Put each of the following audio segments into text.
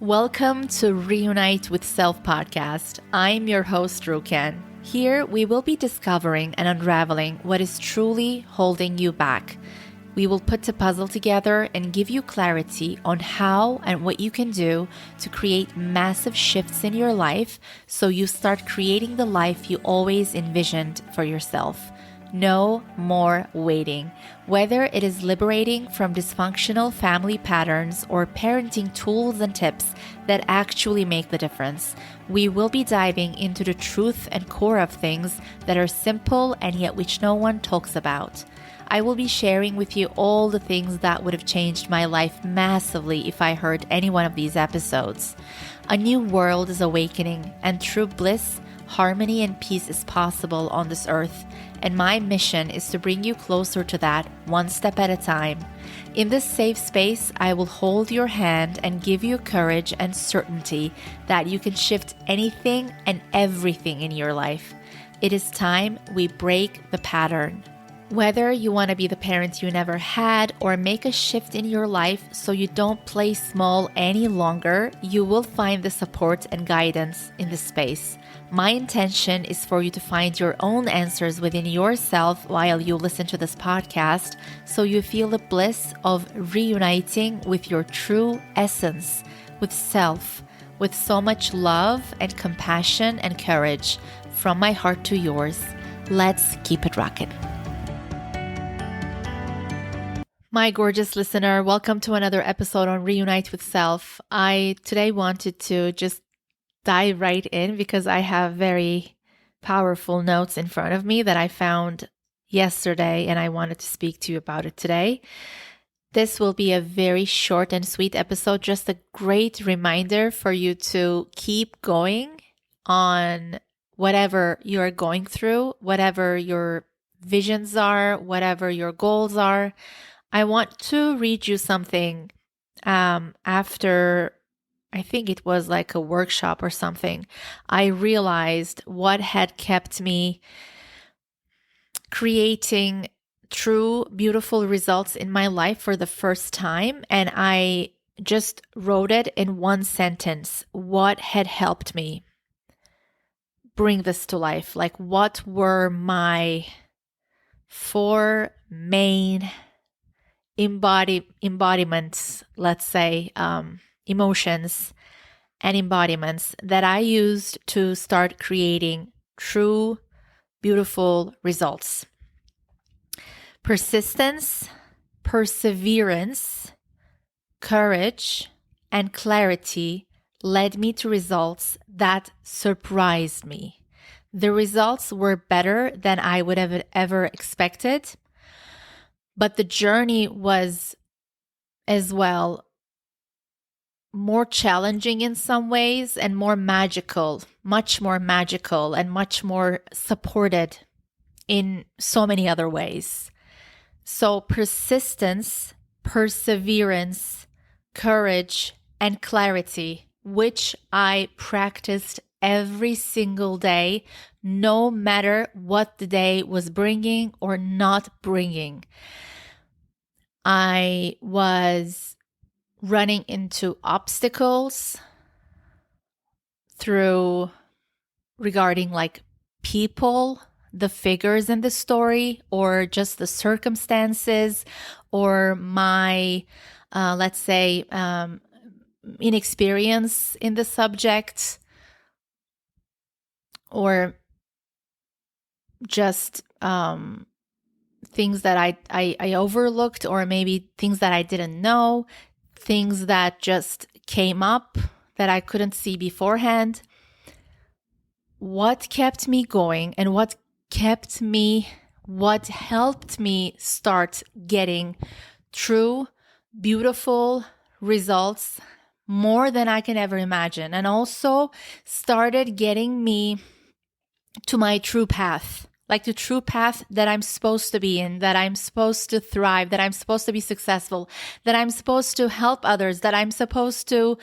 Welcome to Reunite with Self podcast. I'm your host, Ruken. Here, we will be discovering and unraveling what is truly holding you back. We will put the puzzle together and give you clarity on how and what you can do to create massive shifts in your life so you start creating the life you always envisioned for yourself. No more waiting. Whether it is liberating from dysfunctional family patterns or parenting tools and tips that actually make the difference, we will be diving into the truth and core of things that are simple and yet which no one talks about. I will be sharing with you all the things that would have changed my life massively if I heard any one of these episodes. A new world is awakening, and true bliss, harmony, and peace is possible on this earth. And my mission is to bring you closer to that one step at a time. In this safe space, I will hold your hand and give you courage and certainty that you can shift anything and everything in your life. It is time we break the pattern. Whether you want to be the parent you never had or make a shift in your life so you don't play small any longer, you will find the support and guidance in this space. My intention is for you to find your own answers within yourself while you listen to this podcast, so you feel the bliss of reuniting with your true essence, with self, with so much love and compassion and courage. From my heart to yours, let's keep it rocking. My gorgeous listener, welcome to another episode on Reunite with Self. I today wanted to just dive right in because I have very powerful notes in front of me that I found yesterday and I wanted to speak to you about it today. This will be a very short and sweet episode, just a great reminder for you to keep going on whatever you are going through, whatever your visions are, whatever your goals are. I want to read you something after, I think it was like a workshop or something. I realized what had kept me creating true, beautiful results in my life for the first time. And I just wrote it in one sentence. What had helped me bring this to life? Like, what were my 4 main embodiments, let's say, emotions and embodiments that I used to start creating true, beautiful results. Persistence, perseverance, courage, and clarity led me to results that surprised me. The results were better than I would have ever expected, but the journey was as well more challenging in some ways and more magical, much more magical and much more supported in so many other ways. So persistence, perseverance, courage, and clarity, which I practiced every single day, no matter what the day was bringing or not bringing. I was running into obstacles regarding like people, the figures in the story, or just the circumstances, or my, let's say, inexperience in the subject, or just things that I overlooked, or maybe things that I didn't know, things that just came up that I couldn't see beforehand. What kept me going and what helped me start getting true, beautiful results more than I can ever imagine, and also started getting me to my true path, like the true path that I'm supposed to be in, that I'm supposed to thrive, that I'm supposed to be successful, that I'm supposed to help others, that I'm supposed to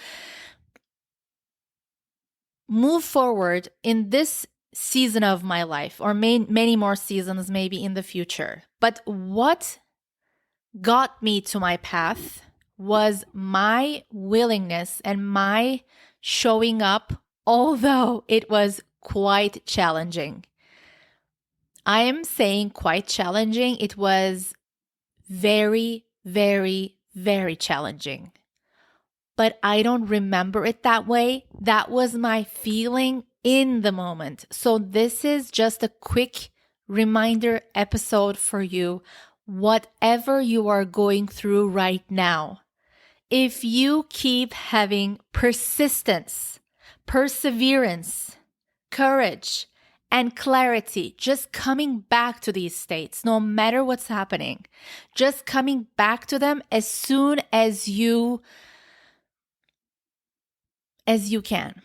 move forward in this season of my life, or many more seasons maybe in the future. But what got me to my path was my willingness and my showing up, although it was quite challenging. I am saying quite challenging. It was very, very, very challenging. But I don't remember it that way. That was my feeling in the moment. So this is just a quick reminder episode for you. Whatever you are going through right now, if you keep having persistence, perseverance, courage, and clarity, just coming back to these states, no matter what's happening, just coming back to them as soon as you can,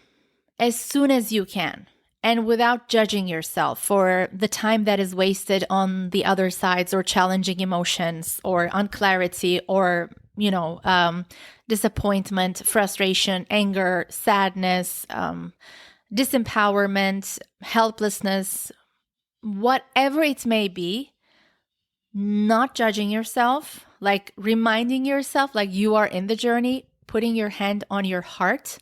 and without judging yourself for the time that is wasted on the other sides or challenging emotions or unclarity or, disappointment, frustration, anger, sadness, disempowerment, helplessness, whatever it may be, not judging yourself, like reminding yourself like you are in the journey, putting your hand on your heart,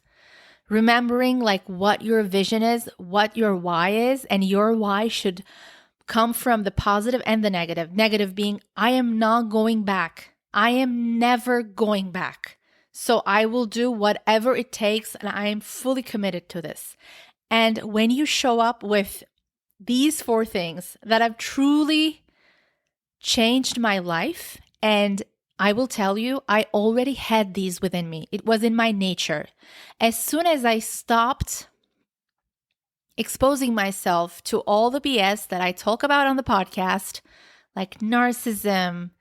remembering like what your vision is, what your why is, and your why should come from the positive and the negative. Negative being, I am not going back. I am never going back. So I will do whatever it takes, and I am fully committed to this. And when you show up with these 4 things that have truly changed my life, and I will tell you, I already had these within me. It was in my nature. As soon as I stopped exposing myself to all the BS that I talk about on the podcast, like narcissism,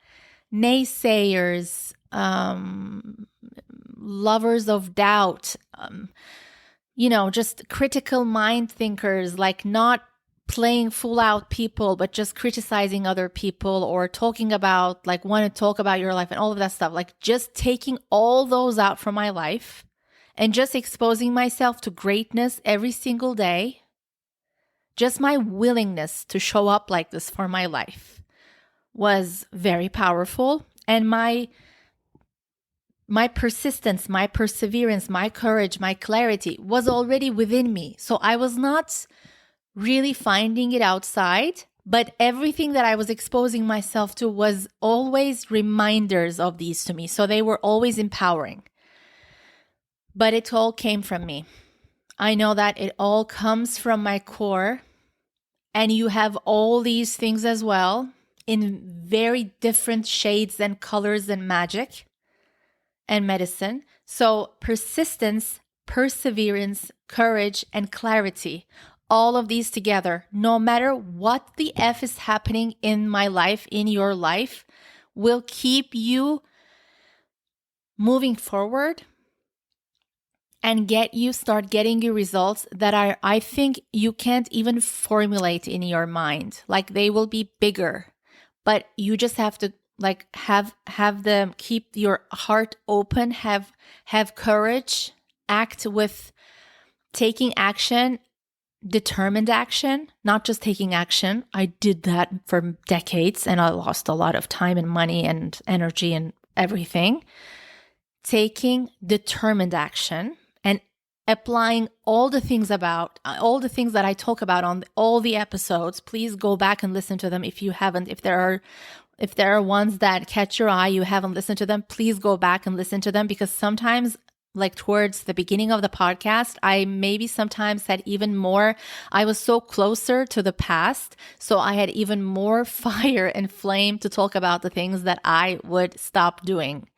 naysayers, lovers of doubt, just critical mind thinkers, like not playing full out people, but just criticizing other people or talking about, like, want to talk about your life and all of that stuff, like just taking all those out from my life and just exposing myself to greatness every single day. Just my willingness to show up like this for my life was very powerful. And my persistence, my perseverance, my courage, my clarity was already within me. So I was not really finding it outside, but everything that I was exposing myself to was always reminders of these to me. So they were always empowering. But it all came from me. I know that it all comes from my core, and you have all these things as well in very different shades and colors and magic and medicine. So persistence, perseverance, courage, and clarity, all of these together, no matter what the F is happening in my life, in your life, will keep you moving forward and start getting you results that I think you can't even formulate in your mind. Like, they will be bigger, but you just have to like have them, keep your heart open, have courage, act with taking action, determined action, not just taking action. I did that for decades and I lost a lot of time and money and energy and everything. Taking determined action and applying all the things that I talk about on all the episodes. Please go back and listen to them if you haven't. If there are ones that catch your eye, you haven't listened to them, please go back and listen to them, because sometimes, like towards the beginning of the podcast, I maybe sometimes had even more, I was so closer to the past, so I had even more fire and flame to talk about the things that I would stop doing.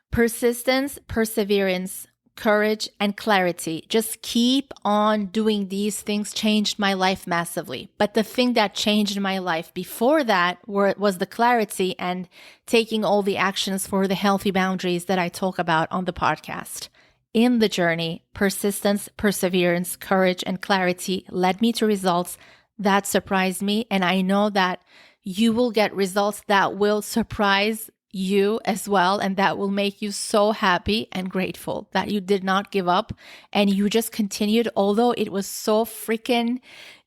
Persistence, perseverance, courage, and clarity. Just keep on doing these things changed my life massively. But the thing that changed my life before that was the clarity and taking all the actions for the healthy boundaries that I talk about on the podcast. In the journey, persistence, perseverance, courage, and clarity led me to results that surprised me. And I know that you will get results that will surprise you as well, and that will make you so happy and grateful that you did not give up and you just continued, although it was so freaking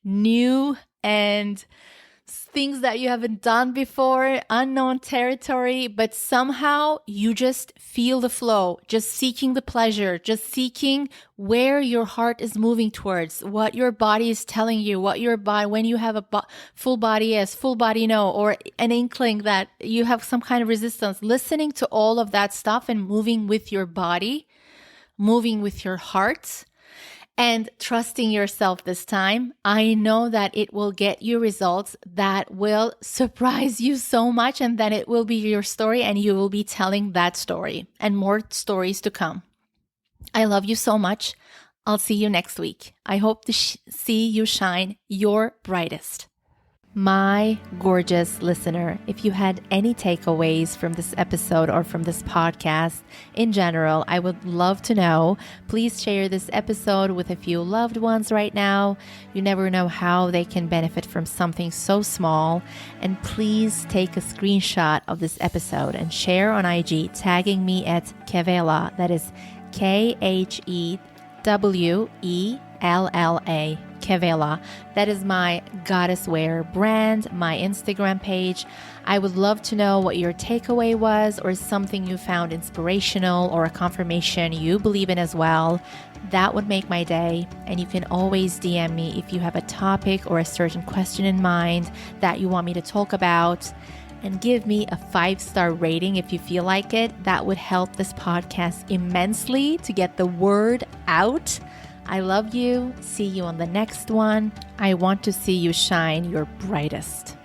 new and things that you haven't done before, unknown territory, but somehow you just feel the flow, just seeking the pleasure, just seeking where your heart is moving towards, what your body is telling you, what your body, when you have a full body yes, full body no, or an inkling that you have some kind of resistance, listening to all of that stuff and moving with your body, moving with your heart, and trusting yourself this time. I know that it will get you results that will surprise you so much, and then it will be your story and you will be telling that story and more stories to come. I love you so much. I'll see you next week. I hope to see you shine your brightest. My gorgeous listener, if you had any takeaways from this episode or from this podcast in general, I would love to know. Please share this episode with a few loved ones right now. You never know how they can benefit from something so small. And please take a screenshot of this episode and share on IG, tagging me at Khewella. That is Khewella. Khewella. That is my goddess wear brand, my Instagram page. I would love to know what your takeaway was, or something you found inspirational, or a confirmation you believe in as well. That would make my day. And you can always DM me if you have a topic or a certain question in mind that you want me to talk about. And give me a 5-star rating if you feel like it. That would help this podcast immensely to get the word out. I love you. See you on the next one. I want to see you shine your brightest.